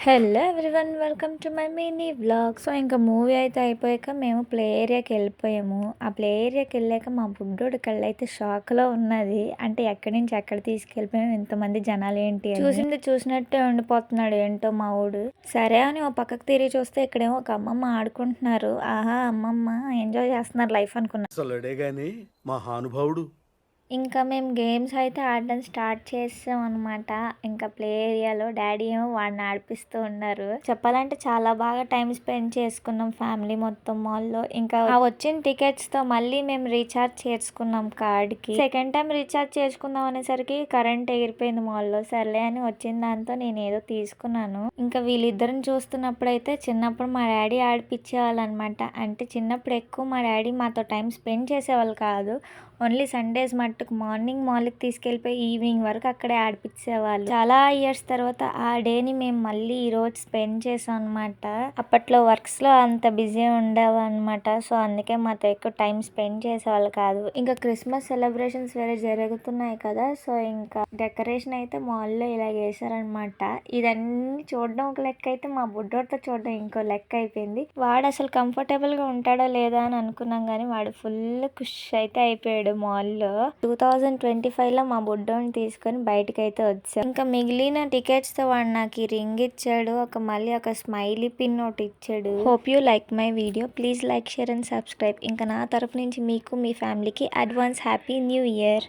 Hello everyone welcome to my mini vlog. So ఇంకా movie అయితే అయిపోయాక మేము ప్లే ఏరియాకి వెళ్ళిపోయాము. ఆ ప్లే ఏరియాకి వెళ్ళాక మా బుడ్డోడి కళ్ళు అయితే షాక్లో ఉన్నది. అంటే ఎక్కడి నుంచి ఎక్కడ తీసుకెళ్ళిపోయాము, ఇంతమంది జనాలు ఏంటి అని. చూసింది చూసినట్టే ఉండిపోతున్నాడు ఏంటో మా ఊడు. సరే అని ఓ పక్కకు తిరిగి చూస్తే ఇక్కడేమో ఒక అమ్మమ్మ ఆడుకుంటున్నారు. ఆహా, అమ్మమ్మ ఎంజాయ్ చేస్తున్నారు లైఫ్ అనుకున్నా. అసలుడే గాని మహానుభావుడు. ఇంకా మేము గేమ్స్ అయితే ఆడడం స్టార్ట్ చేసాం అనమాట. ఇంకా ప్లే ఏరియాలో డాడీ ఏమో వాడిని ఆడిపిస్తూ ఉన్నారు. చెప్పాలంటే చాలా బాగా టైం స్పెండ్ చేసుకున్నాం ఫ్యామిలీ మొత్తం మాల్లో. ఇంకా ఆ వచ్చిన టికెట్స్ తో మళ్ళీ మేము రీఛార్జ్ చేసుకున్నాం కార్డ్ కి. సెకండ్ టైం రీఛార్జ్ చేసుకుందాం అనేసరికి కరెంట్ ఎగిరిపోయింది మాల్లో. సర్లే అని వచ్చిన దాంతో నేను ఏదో తీసుకున్నాను. ఇంకా వీళ్ళిద్దరిని చూస్తున్నప్పుడు అయితే చిన్నప్పుడు మా డాడీ ఆడిపించేవాళ్ళు అనమాట. అంటే చిన్నప్పుడు ఎక్కువ మా డాడీ మాతో టైం స్పెండ్ చేసేవాళ్ళు కాదు. ఓన్లీ సండేస్ మట్టుకు మార్నింగ్ మాల్కి తీసుకెళ్ళిపోయి ఈవినింగ్ వరకు అక్కడే ఆడిపించేవాళ్ళు. చాలా ఇయర్స్ తర్వాత ఆ డేని మేము మళ్ళీ ఈ రోజు స్పెండ్ చేసాం అనమాట. అప్పట్లో వర్క్స్ లో అంత బిజీ ఉండేవి అనమాట. సో అందుకే మాతో ఎక్కువ టైం స్పెండ్ చేసేవాళ్ళు కాదు. ఇంకా క్రిస్మస్ సెలబ్రేషన్స్ వేరే జరుగుతున్నాయి కదా. సో ఇంకా డెకరేషన్ అయితే మాల్లో ఇలా వేసారనమాట. ఇదన్నీ చూడడం ఒక లెక్క అయితే మా బుడ్డోడితో చూడడం ఇంకో లెక్క అయిపోయింది. వాడు అసలు కంఫర్టబుల్ గా ఉంటాడో లేదా అని అనుకున్నాం కానీ వాడు ఫుల్ ఖుష్ అయితే అయిపోయాడు మాల్లో. 2025 లో మా బుడ్డోని తీసుకొని బయటకు అయితే వచ్చాం. ఇంకా మిగిలిన టికెట్స్ తో వాడు నాకు ఈ రింగ్ ఇచ్చాడు. మళ్ళీ ఒక స్మైలీ పిన్ ఒకటి ఇచ్చాడు. Hope you like my video. Please like, share and subscribe. ఇంకా నా తరపు నుంచి మీకు మీ ఫ్యామిలీకి అడ్వాన్స్ హ్యాపీ న్యూ ఇయర్.